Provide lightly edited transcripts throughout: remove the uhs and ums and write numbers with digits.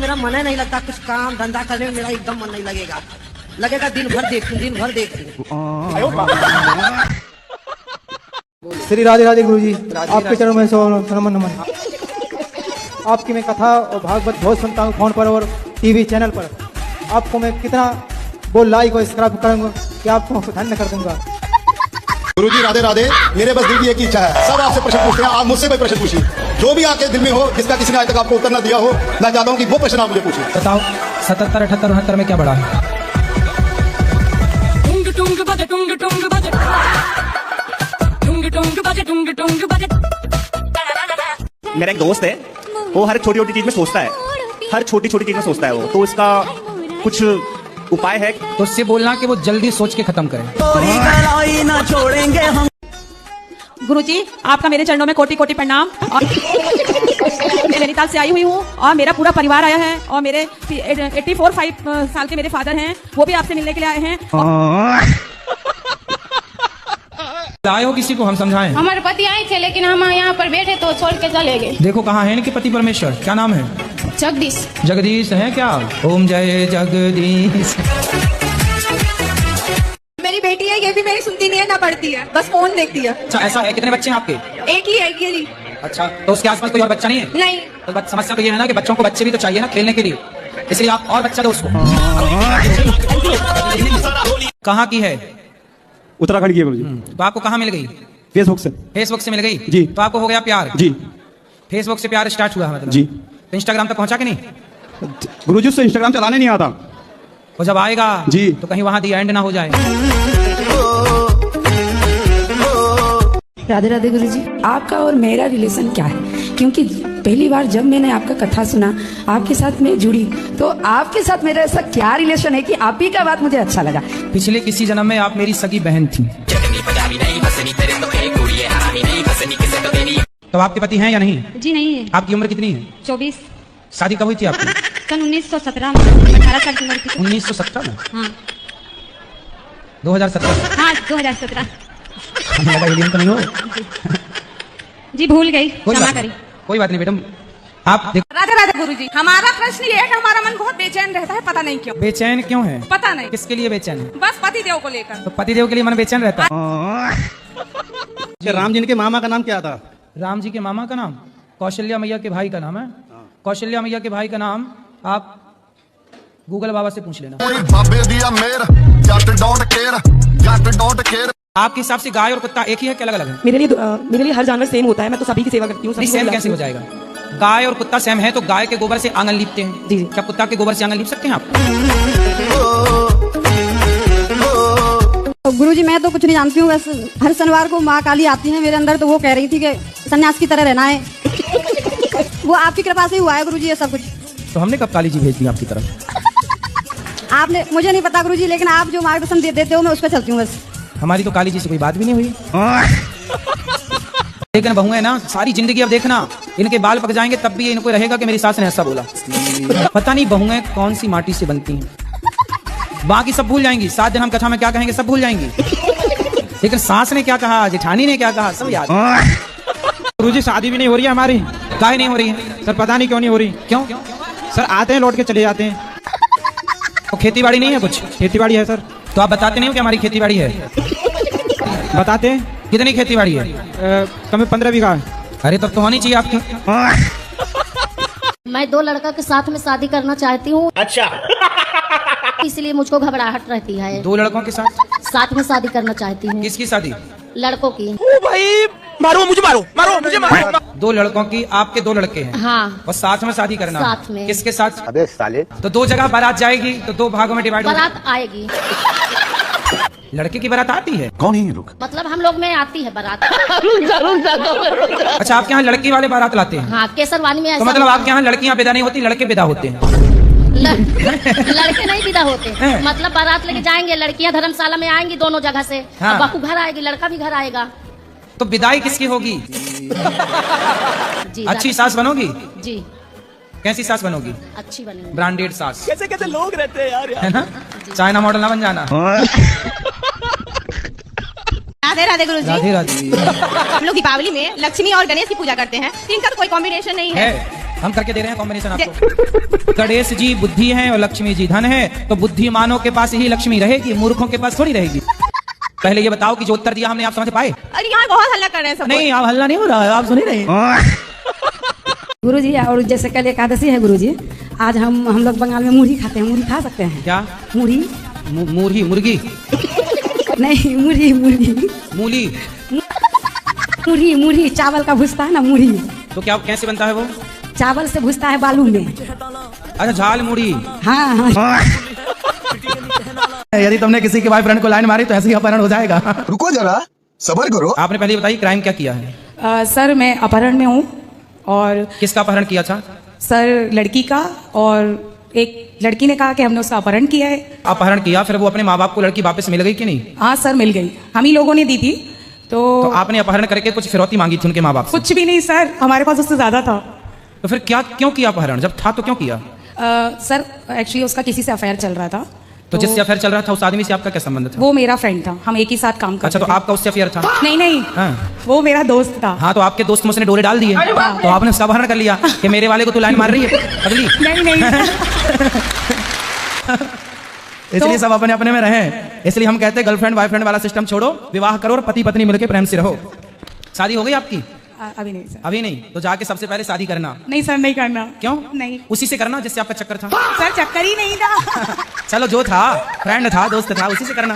मेरा मन ही नहीं लगता, कुछ काम धंधा करने में मेरा एकदम मन नहीं लगेगा। लगेगा दिन भर देखूं, दिन भर देखूं। श्री राधे राधे गुरुजी, आपके चरणों में नमन नमन। आपकी मैं कथा और भागवत बहुत सुनता हूँ फोन पर और टीवी चैनल पर। आपको मैं कितना वो लाइक और सब्सक्राइब करूंगा कि आपको धन्य कर दूंगा। गुरुजी राधे राधे, मेरे बस दिल की एक ही इच्छा है, सब आपसे प्रश्न पूछते हैं, आप मुझसे कोई प्रश्न पूछिए, जो भी आपके दिल में हो, जिसका किसी ने आज तक आपको उत्तर न दिया हो, मैं चाहता हूँ कि वो प्रश्न आप मुझे पूछिए। बताओ 77, 78, 69 में क्या बढ़ा है? मेरा एक दोस्त है, वो हर छोटी छोटी चीज में सोचता है, हर छोटी छोटी चीज में सोचता है वो, तो इसका कुछ उपाय है? तो उससे बोलना कि वो जल्दी सोच के खत्म करें। ना छोड़ेंगे हम। गुरुजी, आपका मेरे चरणों में कोटि कोटि प्रणाम। मैं नैनीताल से आई हुई हूँ और मेरा पूरा परिवार आया है और मेरे 84-85 साल के मेरे फादर हैं, वो भी आपसे मिलने के लिए आए हैं। आए हो किसी को हम समझाएं? हमारे पति आए थे लेकिन हम यहाँ पर बैठे तो छोड़ के चले गए। देखो कहाँ है इनके पति परमेश्वर, क्या नाम है? जगदीश। जगदीश है क्या? ओम जय जगदीश। मेरी बेटी है, ये भी मेरी सुनती नहीं है ना पढ़ती है, बस फोन देखती है। अच्छा ऐसा है, कितने बच्चे हैं आपके? एक ही है, एक ही। अच्छा, तो उसके आसपास कोई और बच्चा नहीं है? नहीं। तो समस्या तो ये है ना कि बच्चों को बच्चे भी तो चाहिए ना खेलने के लिए, इसलिए आप और बच्चा दो उसको। कहाँ की है? उत्तराखंड की है गुरुजी। तो आपको कहाँ मिल गई? फेसबुक से। फेसबुक से मिल गई जी। तो आपको हो गया प्यार? जी। फेसबुक से प्यार स्टार्ट हुआ मतलब? जी। तो इंस्टाग्राम तक पहुंचा कि नहीं? गुरुजी से इंस्टाग्राम चलाने नहीं आता। वो जब आएगा जी तो कहीं वहां दी एंड ना हो जाए। राधे राधे गुरुजी, आपका और मेरा रिलेशन क्या है? क्योंकि पहली बार जब मैंने आपका कथा सुना, आपके साथ मैं जुड़ी, तो आपके साथ मेरा ऐसा क्या रिलेशन है कि आप ही का बात मुझे अच्छा लगा। पिछले किसी जन्म में आप मेरी सगी बहन थी। तो आपके पति हैं या नहीं? जी नहीं है। आपकी उम्र कितनी है? 24। शादी कब हुई थी आपकी? सन 1917 में, 18 साल की उम्र थी। 1917 में? हाँ 2017? हाँ 2017। हमें लगा एलियन तो नहीं हो? जी भूल गई, क्षमा करी। कोई बात नहीं मैडम, आप देखो। राधे राधे गुरुजी, हमारा प्रश्न ये है कि हमारा मन बहुत बेचैन रहता है, पता नहीं क्यों। बेचैन क्यों है? पता नहीं किसके लिए बेचैन है? बस पति देव को लेकर। तो पतिदेव के लिए मन बेचैन रहता है। राम जी के मामा का नाम क्या था? राम जी के मामा का नाम कौशल्या मैया के भाई का नाम है। कौशल्या मैया के भाई का नाम आप गूगल बाबा से पूछ लेना। आपके हिसाब से गाय और कुत्ता एक ही है क्या अलग अलग है? मेरे लिए हर जानवर सेम होता है, मैं तो सभी की सेवा करती हूँ। सेम कैसे हो जाएगा? गाय और कुत्ता सेम है तो गाय के गोबर से आंगन लीपते हैं। जी। क्या कुत्ता के गोबर से आंगन लीप सकते हैं आप? गुरुजी, मैं तो कुछ नहीं जानती हूँ, बस हर शनिवार को माँ काली आती है मेरे अंदर, तो वो कह रही थी कि सन्यास की तरह रहना है। वो आपकी कृपा से ही हुआ है गुरुजी ये सब कुछ। तो हमने कब काली जी भेज दी आपकी तरफ? आपने, मुझे नहीं पता गुरुजी, लेकिन आप जो मार्गदर्शन देते हो मैं उस पर चलती हूँ बस। हमारी तो काली जी से कोई बात भी नहीं हुई। लेकिन बहुएं ना सारी जिंदगी अब देखना, इनके बाल पक जाएंगे तब भी इनको रहेगा कि मेरी सास ने ऐसा बोला। पता नहीं बहुएं कौन सी माटी से बनती हैं, बाकी सब भूल जाएंगी। 7 दिन हम कथा में क्या कहेंगे सब भूल जाएंगी, लेकिन सास ने क्या कहा, जेठानी ने क्या कहा, सब याद। गुरुजी शादी भी नहीं हो रही है हमारी। काहे नहीं हो रही है? सर पता नहीं क्यों नहीं हो रही। क्यों? सर आते हैं लौट के चले जाते हैं। तो खेती बाड़ी नहीं है कुछ? खेती बाड़ी है सर। तो आप बताते नहीं हो कि हमारी खेती बाड़ी है? बताते हैं। कितनी खेती बाड़ी है? कम 15 बीघा है। अरे तब तो होनी चाहिए आपकी। मैं 2 लड़का के साथ में शादी करना चाहती हूँ। अच्छा। इसलिए मुझको घबराहट रहती है। 2 लड़कों के साथ में शादी करना चाहती हूँ। किसकी शादी? लड़कों की। भाई मारो मुझे, मारो मुझे, मारो। 2 लड़कों की, आपके 2 लड़के हैं। हाँ। और साथ में शादी करना? साथ में। किसके साथ? अबे साले। तो 2 जगह बारात जाएगी तो 2 भागों में डिवाइड होगी। बारात आएगी। लड़के की बारात आती है? कौन है ये लोग? मतलब हम लोग में आती है बारात। अच्छा, आपके यहाँ लड़की वाले बारात लाते हैं? हाँ केसरवानी में तो ऐसा। मतलब आपके यहाँ लड़कियाँ विदा नहीं होती, लड़के विदा होते हैं? लड़के नहीं विदा होते, मतलब बारात लेके जाएंगे, लड़कियां धर्मशाला में आएंगी दोनों जगह से। हाँ। बहू घर आएगी, लड़का भी घर आएगा। तो विदाई किसकी होगी? जी। अच्छी सास बनोगी? जी। कैसी सास बनोगी? अच्छी बनेगी। ब्रांडेड सास। कैसे कैसे लोग रहते हैं यार, है ना? चाइना मॉडल ना बन जाना। राधे राधे गुरुजी। राधे राधे। हम लोग दीपावली में लक्ष्मी और गणेश की पूजा करते हैं, इनका तो कोई कॉम्बिनेशन नहीं है। हम करके दे रहे हैं कॉम्बिनेशन आपको। गणेश जी बुद्धि है और लक्ष्मी जी धन है, तो बुद्धिमानों के पास ही लक्ष्मी रहेगी, मूर्खों के पास थोड़ी रहेगी। पहले ये बताओ कि जो उत्तर दिया हमने आप समझ पाए? अरे यहाँ बहुत हल्ला कर रहे हैं सब। नहीं, आप हल्ला नहीं हो रहा है, आप सुन ही रहे हैं। गुरुजी, और जैसे कल एकादशी है गुरुजी, आज हम लोग बंगाल में मुरही खाते हैं, मुरही खा सकते हैं क्या? मुरही? मुरही, मुर्गी नहीं, मुरही मुरही मूली। मुरही मुरही चावल का भुजता है ना मुरही, तो क्या कैसे बनता है वो? चावल से भुजता है बालू में। अच्छा, झाल मुड़ी। हाँ हाँ। यदि तुमने किसी के बॉयफ्रेंड को लाइन मारी तो ऐसे ही अपहरण हो जाएगा। रुको जरा, सबर करो। आपने पहले बताइए क्राइम क्या किया है? सर मैं अपहरण में हूँ। और किसका अपहरण किया था? सर लड़की का, और एक लड़की ने कहा कि हमने उसका अपहरण किया है। अपहरण किया, फिर वो अपने माँ बाप को लड़की वापस मिल गई कि नहीं? हाँ सर, मिल गई, हम ही लोगों ने दी थी। तो आपने अपहरण करके कुछ फिरौती मांगी थी उनके माँ बाप से? कुछ भी नहीं सर, हमारे पास उससे ज्यादा था। तो फिर क्यों किया अपहरण? जब था तो क्यों किया? सर एक्चुअली उसका किसी से अफेयर चल रहा था। तो जिससे अफेयर चल रहा था उस आदमी से आपका क्या संबंध था? वो मेरा फ्रेंड था, हम एक ही साथ काम करते अच्छा, तो थे। आपका उससे अफेयर था? नहीं, हाँ। वो मेरा दोस्त था। हाँ, तो आपके दोस्त में उसने डोरे डाल दिए, तो आपने उसका अपहरण कर लिया कि मेरे वाले को तू लाइन मार रही है अगली। नहीं इसलिए सब अपने अपने में रहें। इसलिए हम कहते हैं गर्लफ्रेंड बॉयफ्रेंड वाला सिस्टम छोड़ो, विवाह करो और पति पत्नी मिलकर प्रेम से रहो। शादी हो गई आपकी? अभी नहीं सर। अभी नहीं? तो जाके सबसे पहले शादी करना। नहीं सर, नहीं करना। क्यों? नहीं, उसी से करना जिससे आपका चक्कर था। सर चक्कर ही नहीं था। चलो, जो था फ्रेंड था, दोस्त था, उसी से करना।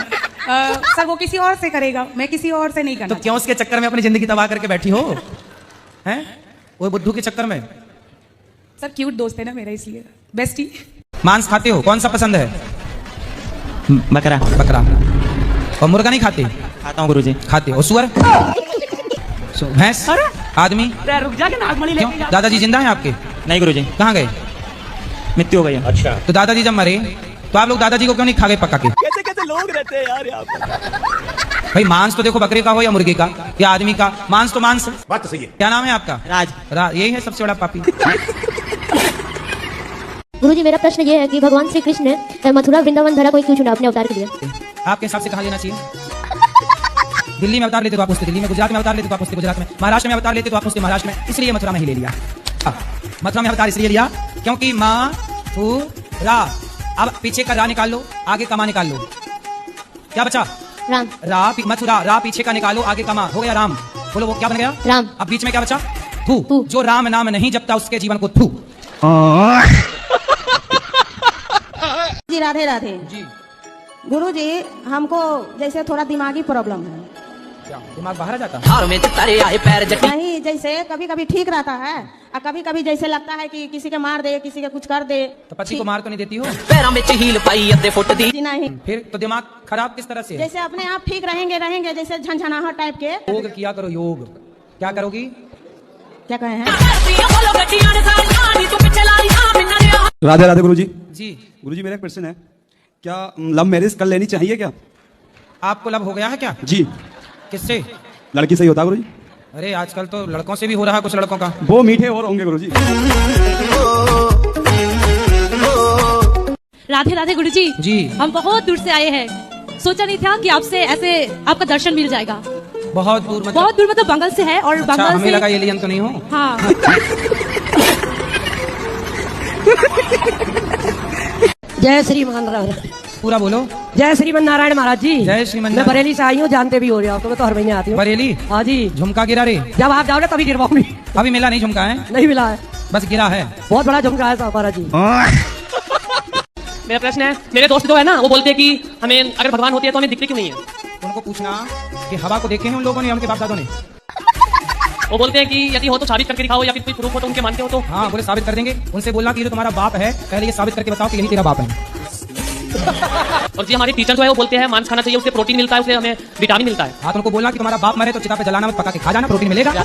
सर वो किसी और से करेगा, मैं किसी और से नहीं करना। तो क्यों उसके चक्कर में अपनी जिंदगी तबाह करके बैठी हो? हैं? वो बुद्धू के चक्कर में? सर क्यूट दोस्त है ना मेरा, इसलिए बेस्टी। मांस खाते हो? कौन सा पसंद है? बकरा। बकरा। और मुर्गा नहीं खाते? खाता हूँ गुरुजी। खाते हो? सुअर? भैंस? आदमी? रुक जा के नागमणि क्यों? दादाजी जिंदा हैं आपके? नहीं गुरुजी, कहाँ गए? मृत्यु हो गई। अच्छा, तो दादाजी जब मरे तो आप लोग दादाजी को क्यों नहीं खा गए पका के? कैसे कैसे लोग रहते हैं यार यहाँ पर। भाई मांस तो देखो बकरे का हो या मुर्गे का या आदमी का, मांस तो मांस। बात तो सही है। क्या नाम है आपका? राज। यही है सबसे बड़ा पापी। गुरुजी, मेरा प्रश्न ये है कि भगवान श्री कृष्ण ने मथुरा वृंदावन धरा कोई क्यों चुना अपने अवतार के लिए? आपके हिसाब से कहाँ लेना चाहिए? दिल्ली में अवतार लेते तो आप उसके दिल्ली में, गुजरात में अवतार लेते तो आप उसके गुजरात में, महाराष्ट्र में अवतार लेते तो आप उसके महाराष्ट्र में, इसलिए मथुरा में ही ले लिया। मथुरा में अवतार इसलिए लिया क्योंकि मथुरा। अब पीछे का रा निकाल लो, आगे का मा निकाल लो, क्या बचा? राम। मथुरा, रा पीछे का निकालो, आगे का मा, हो गया राम। बोलो वो क्या बन गया? राम। अब बीच में क्या बचा? थू। जो राम नाम नहीं जपता उसके जीवन को थू। जी राधे राधे। जी। गुरु जी, हमको जैसे थोड़ा दिमागी प्रॉब्लम है। क्या दिमाग बाहर आ जाता है? नहीं, जैसे कभी कभी ठीक रहता है और कभी कभी जैसे लगता है कि किसी के मार दे, किसी के कुछ कर दे। तो पति को मार तो नहीं देती हो? जी नहीं। फिर तो दिमाग खराब किस तरह से है? जैसे अपने आप ठीक रहेंगे जैसे झंझनाहट टाइप के। योग किया करो, योग। क्या करोगी? क्या कहे हैं? राधे राधे गुरुजी। जी। गुरुजी मेरा एक क्वेश्चन है, क्या लव मैरिज कर लेनी चाहिए क्या? आपको लव हो गया है क्या? जी। किससे? लड़की सही होता गुरुजी? अरे आजकल तो लड़कों से भी हो रहा है, कुछ लड़कों का। वो मीठे और होंगे गुरुजी। राधे राधे गुरुजी। जी। हम बहुत दूर से आए हैं, सोचा नहीं था कि आपसे ऐसे आपका दर्शन मिल जाएगा। बहुत दूर मतलब? बहुत दूर मतलब बंगाल से है। और अच्छा, बंगाल हमें से लगा एलियन तो नहीं हो? हाँ। जय श्रीमान नारायण। पूरा बोलो। जय श्रीमान नारायण महाराज जी। जय श्रीमान। मैं बरेली से आई हूँ, जानते भी हो रहे हो, तो मैं तो हर महीने आती हूँ। बरेली? हाँ जी। झुमका गिरा रे? जब आप जाओगे तभी गिरवाऊंगी। अभी मिला नहीं झुमका? है नहीं मिला है, बस गिरा है। बहुत बड़ा झुमका है साहब महाराज जी। मेरा प्रश्न है, मेरे दोस्त जो है ना वो बोलते हैं कि हमें अगर भगवान होती है तो हमें दिखते क्यों नहीं है? उनको पूछना कि हवा को देखे हैं उन लोगों ने, उनके बाप दादों ने? वो बोलते हैं कि यदि हो तो साबित करके दिखाओ, या फिर कोई प्रूफ हो तो उनके मानते हो तो। हाँ, बोले साबित कर देंगे। उनसे बोलना कि ये जो तुम्हारा बाप है, पहले ये साबित करके बताओ कि यही तेरा बाप है। और जी हमारे टीचर जो है वो बोलते हैं मांस खाना चाहिए, उससे प्रोटीन मिलता है, उससे हमें विटामिन मिलता है। हाँ, तो उनको बोलना कि तुम्हारा बाप मरे तो चिता पे जलाना मत, पका के खा जाना, प्रोटीन मिलेगा।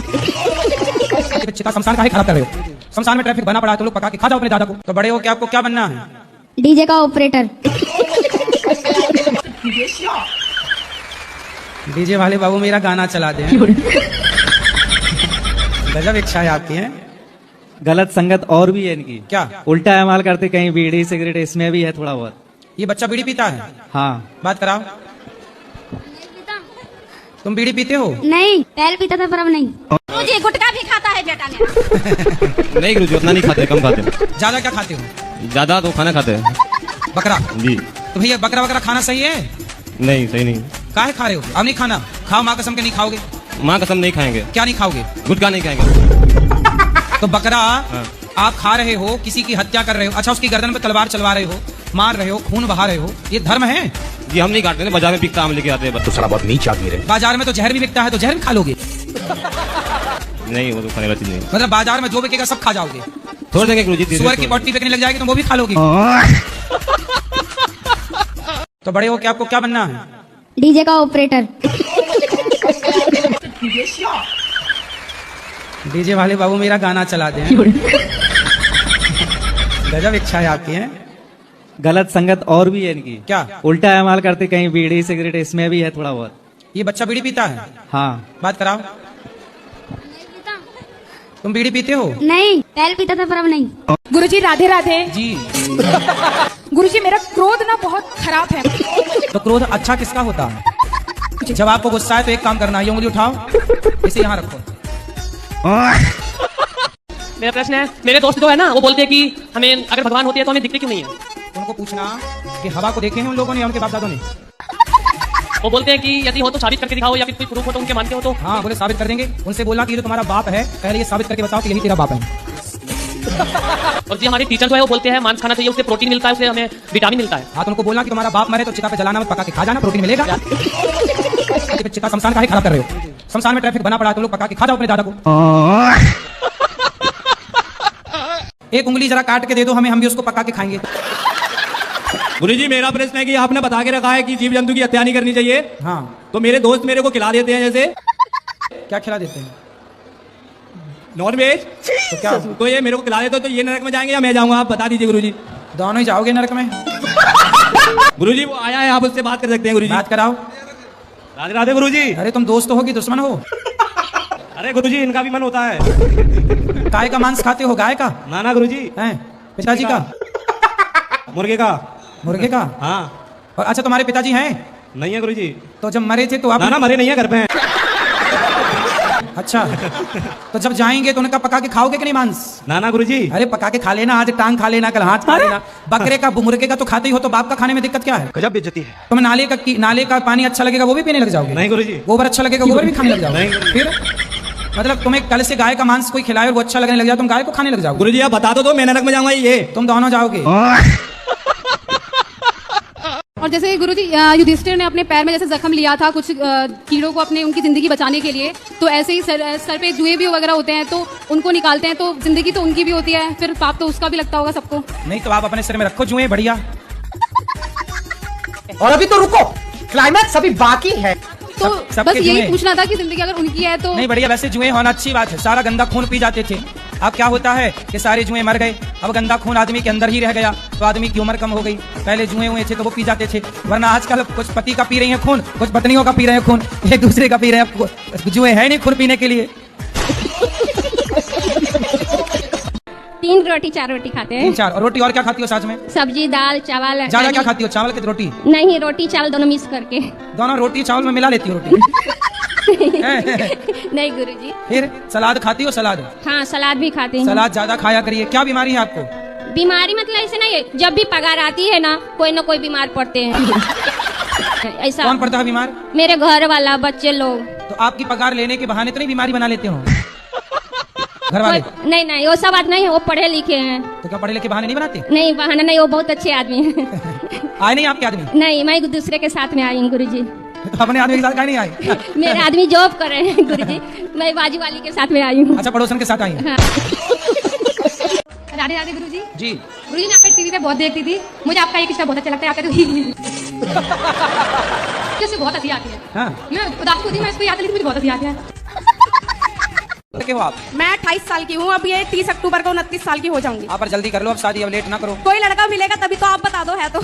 चिता शमशान का ही खराब कर रहे हो? शमशान में ट्रैफिक बना पड़ा है तो लोग पका के खा जाओ अपने दादा को। तो बड़े हो के आपको क्या बनना है? डीजे का ऑपरेटर। डीजे वाले बाबू मेरा गाना चला दे। गजब इच्छा है आपकी है। गलत संगत और भी है इनकी। क्या? उल्टा इस्तेमाल करते, कहीं बीड़ी सिगरेट, इसमें भी है थोड़ा बहुत। ये बच्चा बीड़ी पीता है? हाँ। बात कराओ। तुम बीड़ी पीते हो? नहीं, पहले पीता था पर अब नहीं। गुरुजी गुटखा भी खाता है बेटा मेरा। नहीं गुरुजी उतना नहीं खाते, कम खाते। ज्यादा क्या खाते हो? ज्यादा तो खाना खाते हैं। बकरा? जी। तो भैया बकरा खाना सही है? नहीं सही नहीं। काहे खा रहे हो? अब नहीं खाना, खाओ माँ कसम के नहीं खाओगे। माँ कसम नहीं खाएंगे। क्या नहीं खाओगे? गुटखा नहीं खाएंगे। तो बकरा आप खा रहे हो, किसी की हत्या कर रहे हो, अच्छा उसकी गर्दन पे तलवार चलवा रहे हो, मार रहे हो, खून बहा रहे हो, ये धर्म है? जी हम नहीं काटते, बाजार में बिकता हम लेके आते हैं। तो साला बहुत नीच आदमी रहे। बाजार में तो जहर भी बिकता है, तो जहर भी खा लोगे? नहीं वो तो खाने वाली चीज नहीं। मतलब बाजार में जो बिकेगा सब खा जाओगे? छोड़ देंगे गुरुजी। सुअर की पट्टी बिकने लग जाएगी तो वो भी खा लोगी? तो बड़े हो के आपको क्या बनना है? डीजे का ऑपरेटर। डीजे वाले बाबू मेरा गाना चला दें। गजब इच्छा है आपकी है। गलत संगत और भी है इनकी। क्या? उल्टा इस्तेमाल करते, कहीं बीड़ी सिगरेट इसमें भी है थोड़ा बहुत। ये बच्चा बीड़ी पीता है? हाँ। बात कराओ। तुम बीड़ी पीते हो? नहीं, पहले पीता था पर अब नहीं। गुरुजी राधे राधे। जी। गुरुजी मेरा क्रोध ना बहुत खराब है। तो क्रोध अच्छा किसका होता है? जब आपको गुस्सा है तो एक काम करना है, ये उंगली उठाओ, इसे यहाँ रखो। मेरा प्रश्न है, मेरे दोस्त जो है ना वो बोलते हैं कि हमें अगर भगवान होती है तो हमें दिखती क्यों नहीं है? उनको पूछना कि हवा को देखे हैं उन लोगों ने या उनके बाप दादों ने? वो बोलते हैं कि यदि हो तो साबित करके दिखाओ, या फिर कोई प्रूफ हो तो उनके मानते हो तो। हाँ बोले साबित कर देंगे। उनसे बोला कि ये तो तुम्हारा बाप है, पहले ये साबित करके बताओ कि यही तेरा बाप है। और जी हमारे टीचर जो है वो बोलते हैं मांस खाना चाहिए, उससे प्रोटीन मिलता है, उससे हमें विटामिन मिलता है। हाँ तो उनको बोला कि तुम्हारा बाप मरे तो चिता पे जलाना मत, पका के खा जाना, प्रोटीन मिलेगा। चिता शमशान काहे खराब कर रहे हो? शमशान में ट्रैफिक बना पड़ा, तुम लोग पका के खा जाओ अपने दादा को। एक उंगली जरा काट के दे दो हमें, हम भी उसको पका के खाएंगे। गुरुजी मेरा प्रश्न है कि आपने बता के रखा है कि जीव जंतु की हत्या नहीं करनी चाहिए। हाँ। तो मेरे दोस्त मेरे को खिला देते हैं, जैसे क्या खिला देते हैं? Non veg. तो क्या? तो ये मेरे को खिला देते हो तो ये नरक में जाएंगे या मैं जाऊंगा? आप बता दीजिए गुरुजी। दोनों ही जाओगे नरक में। गुरुजी वो आया है, आप उससे बात कर सकते हैं। गुरुजी बात कराओ। राधे राधे गुरुजी। अरे तुम दोस्त हो कि दुश्मन हो? अरे गुरुजी इनका भी मन होता है। गाय का मांस खाते हो? गाय का? ना ना गुरुजी। हैं? पिताजी का? मुर्गे का। मुर्गे का? हाँ। और अच्छा तुम्हारे पिताजी हैं? नहीं है गुरुजी। तो जब मरे थे तो आप? ना मरे नहीं है, घर पे हैं। अच्छा तो जब जाएंगे तो उनका पका के खाओगे कि नहीं मांस? ना गुरुजी। अरे पका के खा लेना, आज टांग खा लेना, कल हाथ खा लेना। बकरे का मुर्गे का तो खाते ही हो, तो बाप का खाने में दिक्कत क्या है? गजब बेइज्जती है। तुम्हें नाले का पानी अच्छा लगेगा वो भी पीने लग जाओगे? नहीं गुरुजी। गोबर अच्छा लगेगा गोबर भी खाने लग जाओगे? नहीं। फिर मतलब तुम्हें कल से गाय का मांस कोई खिलाए और वो अच्छा लगने लग जाए, तुम गाय को खाने लग जाओगे? गुरुजी आप बता दो मैं नरक में जाऊंगा? ये तुम दोनों जाओगे। और जैसे गुरुजी युधिष्ठिर ने अपने पैर में जैसे जख्म लिया था कुछ कीड़ों को अपने उनकी जिंदगी बचाने के लिए, तो ऐसे ही सर पे जुए भी वगैरह होते हैं तो उनको निकालते हैं, तो जिंदगी तो उनकी भी होती है, फिर पाप तो उसका भी लगता होगा सबको। नहीं तो आप अपने सिर में रखो जुए, बढ़िया। और अभी तो रुको, क्लाइमैक्स अभी बाकी है। तो बस यही पूछना था कि जिंदगी अगर उनकी है तो। नहीं बढ़िया, वैसे जुए होना अच्छी बात है, सारा गंदा खून पी जाते थे। अब क्या होता है कि सारे जुए मर गए, अब गंदा खून आदमी के अंदर ही रह गया, तो आदमी की उम्र कम हो गई। पहले जुए हुए थे तो वो पी जाते थे, वरना आजकल कुछ पति का पी रही है खून, कुछ पत्नियों का पी रहे हैं खून, एक दूसरे का पी रहे हैं। जुए है नहीं खून पीने के लिए। 3 रोटी 4 रोटी खाते हैं। 3-4 और रोटी और क्या खाती हो साथ में? सब्जी दाल चावल। ज्यादा क्या खाती हो, चावल की रोटी? नहीं, रोटी चावल दोनों मिक्स करके। दोनों रोटी चावल में मिला लेती हो रोटी? नहीं गुरुजी। फिर सलाद खाती हो? सलाद? हाँ सलाद भी खाते हैं। सलाद ज्यादा खाया करिए। क्या बीमारी है आपको? बीमारी मतलब ऐसे नहीं है, जब भी पगार आती है ना कोई बीमार पड़ते हैं। ऐसा। कौन पड़ता है बीमार? मेरे घर वाला, बच्चे लोग। तो आपकी पगार लेने के बहाने तो नहीं बीमारी बना लेते हो घर वाले? नहीं वो सब बात नहीं है, वो पढ़े लिखे हैं। तो क्या पढ़े लिखे बहाने नहीं बनाते? नहीं बहाना नहीं, वो बहुत अच्छे आदमी हैं। आए नहीं आपके आदमी? नहीं, मैं दूसरे के साथ में आई हूँ गुरुजी। तो अपने आदमी के साथ क्यों नहीं आई? मेरे आदमी जॉब कर रहे हैं गुरुजी, मैं बाजू वाली के साथ में आई हूँ। अच्छा पड़ोसन के साथ आई हैं। हाँ। राधे राधे गुरुजी। जी गुरुजी मैं आपका टीवी पे बहुत देखती थी, मुझे आपका एक किस्सा बहुत अच्छा लगता है, आपका तो बहुत हंसी आती है। हाँ। मैं उदास होती हूँ, मैं इसको याद लेकिन मुझे बहुत हंसी आती है। हो आप? मैं 28 साल की हूँ, अब ये 30 अक्टूबर को 29 साल की हो जाऊंगी। आप जल्दी कर लो अब शादी, अब लेट ना करो। कोई लड़का मिलेगा तभी तो आप बता दो, है तो।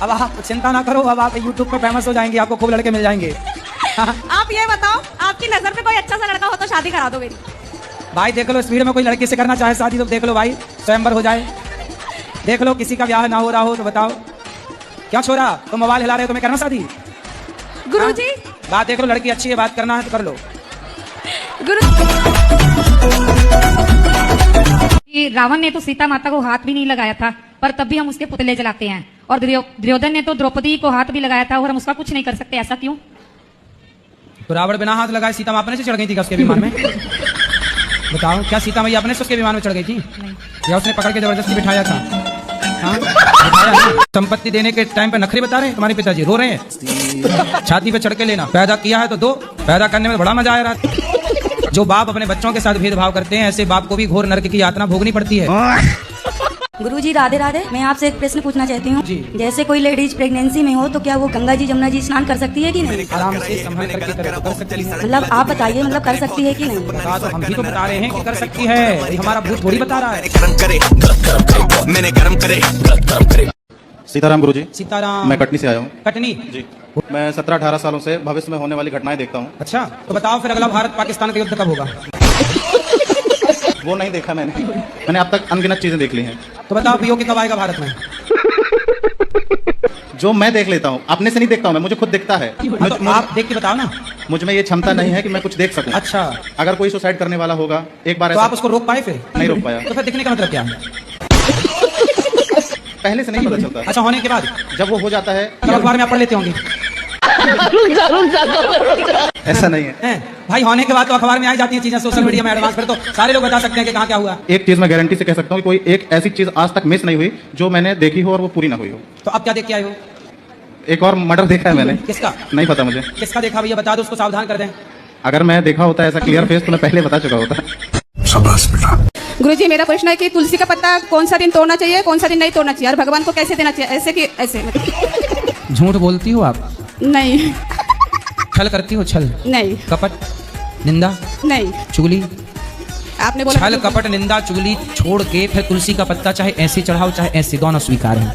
अब आप चिंता ना करो, अब आप यूट्यूब पे फेमस हो जाएंगे, आपको खूब लड़के मिल जाएंगे। आप ये बताओ, आपकी नजर में कोई अच्छा सा लड़का हो तो शादी करा दो मेरी। भाई देख लो, स्पीड में कोई लड़की से करना चाहे शादी तो देख लो भाई, स्वयंवर हो जाए। देख लो किसी का ब्याह ना हो रहा हो तो बताओ। क्या छोरा तुम मोबाइल हिला रहे हो, तुम्हें करना शादी? गुरुजी बात देख लो, लड़की अच्छी है, बात करना है तो कर लो। रावण ने तो सीता माता को हाथ भी नहीं लगाया था, पर तब भी हम उसके पुतले जलाते हैं। और दुर्योधन ने तो द्रौपदी को हाथ भी लगाया था और हम उसका कुछ नहीं कर सकते, ऐसा क्यों? तो रावण बिना हाथ लगाए सीता माँ अपने से चढ़ गई थी उसके विमान में? बताओ, क्या सीता मैया अपने से उसके विमान में चढ़ गई थी या उसने पकड़ के जबरदस्ती बिठाया था? हाँ, संपत्ति देने के टाइम पे नखरे बता रहे हैं तुम्हारे पिताजी, रो रहे हैं। छाती पे चढ़ के लेना, पैदा किया है तो दो, पैदा करने में बड़ा मजा आ रहा है। जो बाप अपने बच्चों के साथ भेदभाव करते हैं, ऐसे बाप को भी घोर नरक की यातना भोगनी पड़ती है। गुरुजी राधे राधे, मैं आपसे एक प्रश्न पूछना चाहती हूँ। जैसे कोई लेडीज प्रेगनेंसी में हो तो क्या वो गंगा जी जमुना जी स्नान कर सकती है कि नहीं? आराम से संभल करके कर सकती है। मतलब आप बताइए, मतलब कर सकती है कि नहीं? तो हम भी तो बता रहे हैं कि कर सकती है, हमारा भूत थोड़ी बता रहा है। सीताराम गुरुजी। सीताराम। मैं कटनी से आया हूँ। कटनी जी। मैं 17-18 सालों से भविष्य में होने वाली घटनाएं देखता हूँ। अच्छा, तो बताओ फिर अगला भारत पाकिस्तान का युद्ध कब होगा? वो नहीं देखा मैंने अब तक अनगिनत चीजें देख ली हैं। तो बताओ पीओके कब आएगा भारत में? जो मैं देख लेता हूँ, अपने से नहीं देखता हूँ मैं, मुझे खुद दिखता है। तो आप देख के बताओ ना। मुझ में ये क्षमता नहीं है कि मैं कुछ देख सकूं। अच्छा, अगर कोई सुसाइड करने वाला होगा एक बार तो आप उसको रोक पाए? फिर नहीं रोक पाया। तो फिर दिखने का मतलब क्या है? पहले से नहीं पता चलता। अच्छा, होने के बाद जब वो हो जाता है तब अखबार में आप पढ़ लेते होंगे। ऐसा नहीं है भाई, होने के बाद तो अखबार में आई जाती है चीजें, सोशल मीडिया में एडवांस, फिर तो सारे लोग बता सकते हैं कि कहाँ क्या हुआ। एक चीज मैं गारंटी से कह सकता हूँ कि कोई एक ऐसी चीज आज तक मिस नहीं हुई जो मैंने देखी हो और वो पूरी ना हुई हो। तो अब क्या देख के आए हो? एक और मर्डर देखा है मैंने। किसका? नहीं पता मुझे। किसका देखा भैया, बता दो, उसको सावधान कर दें। अगर मैं देखा होता ऐसा क्लियर फेस तो मैं पहले बता चुका होता। शाबाश बेटा। गुरुजी, मेरा प्रश्न है कि तुलसी का पत्ता कौन सा दिन तोड़ना चाहिए, कौन सा दिन नहीं तोड़ना चाहिए, और भगवान को कैसे देना चाहिए? ऐसे कि ऐसे? झूठ बोलती हो आप? नहीं। छल करती हो? छल नहीं। कपट निंदा नहीं, चुगली? आपने बोला छल कपट निंदा चुगली छोड़ के फिर तुलसी का पत्ता चाहे ऐसे चढ़ाओ चाहे ऐसे, दोनों स्वीकार है।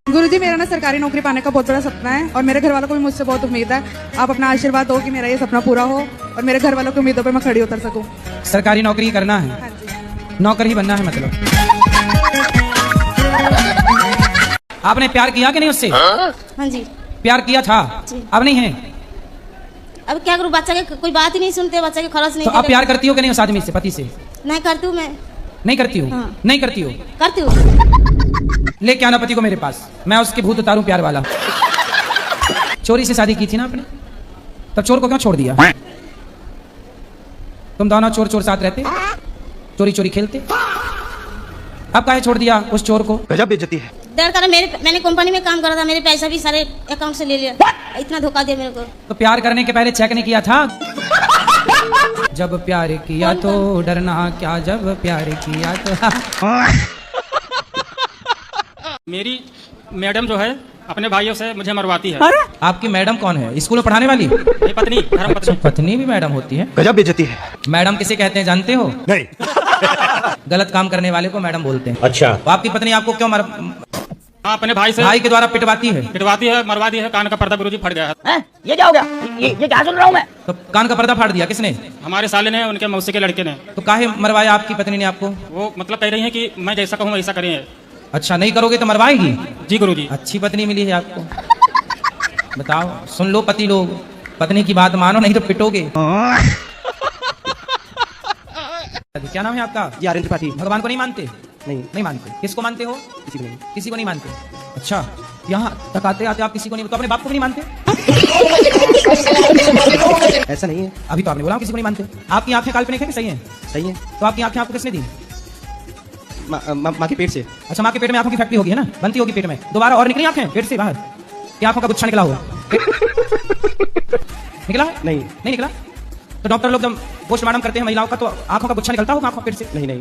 गुरुजी, मेरा ना सरकारी नौकरी पाने का बहुत बड़ा सपना है और मेरे घर वालों को भी मुझसे बहुत उम्मीद है। आप अपना आशीर्वाद दो कि मेरा ये सपना पूरा हो और मेरे घर वालों की उम्मीदों पे मैं खड़ी उतर सकूं। सरकारी नौकरी करना है? हाँ जी। नौकर ही बनना है मतलब? आपने प्यार किया कि नहीं उससे? हाँ जी। प्यार किया था, अब नहीं है? अब क्या करूँ, बच्चा के कोई बात ही नहीं सुनते, बच्चा के खर्च नहीं। तो आप प्यार करती हो कि नहीं उस आदमी से, पति से? नहीं करती हूँ मैं। नहीं करती हूँ? हाँ। नहीं करती हो? करती हूँ। लेके आना पति को मेरे पास, मैं उसके भूत उतारूं प्यार वाला। चोरी से शादी की थी ना आपने, तब चोर को क्यों छोड़ दिया? तुम दोनों चोर चोर साथ रहते, चोरी चोरी खेलते, अब काहे छोड़ दिया उस चोर को? गजब बेइज्जती है। डर कर मैंने कंपनी में काम करा था, मेरे पैसा भी सारे अकाउंट से ले लिया, इतना धोखा दिया मेरे को। तो प्यार करने के पहले चेक नहीं किया था? जब प्यार किया तो डरना क्या, जब प्यार किया तो। मेरी मैडम जो है अपने भाइयों से मुझे मरवाती है। आपकी मैडम कौन है? स्कूल में पढ़ाने वाली? नहीं, पत्नी, धर्म पत्नी। पत्नी भी मैडम होती है? गजब बेइज्जती है। मैडम किसे कहते हैं जानते हो? नहीं। गलत काम करने वाले को मैडम बोलते हैं। अच्छा। तो आपकी पत्नी आपको क्यों हाँ, अपने भाई से, भाई के द्वारा पिटवाती है? पिटवाती है, मरवाती है। कान का पर्दा गुरुजी फट गया है। ये क्या हो गया? ये क्या सुन रहा हूँ मैं? तो कान का पर्दा फाड़ दिया किसने? हमारे साले ने, उनके मौसी के लड़के ने। तो काहे मरवाया आपकी पत्नी ने आपको? वो मतलब कह रही है कि मैं जैसा कहूँ वैसा करें। अच्छा, नहीं करोगे तो मरवाएगी? जी गुरुजी। अच्छी पत्नी मिली है आपको। बताओ, सुन लो पति लोग, पत्नी की बात मानो नहीं तो पिटोगे। क्या नाम है आपका? आर्यन त्रिपाठी। भगवान को नहीं मानते? नहीं मानते। किसको मानते हो? किसी को नहीं। किसी को नहीं मानते? अच्छा, यहाँ तक आते आते आप किसी को नहीं, तो अपने बाप को भी नहीं मानते? ऐसा नहीं है। अभी तो आपने बोला किसी को नहीं मानते। आपकी आंखें काल्पनिक है कि सही है? सही है। तो आपकी आंखें आपको किसने दी? माँ के पेट से। अच्छा, माँ के पेट में आंखों की फैक्ट्री होगी है ना, बनती होगी पेट में, दोबारा और निकली आंखें पेट से बाहर? क्या आंखों का गुच्छा निकला हुआ? निकला है? नहीं। नहीं निकला? तो डॉक्टर लोग जब पोस्टमार्टम करते हैं महिलाओं का तो आंखों का गुच्छा निकलता होगा आंखों पेट से? नहीं।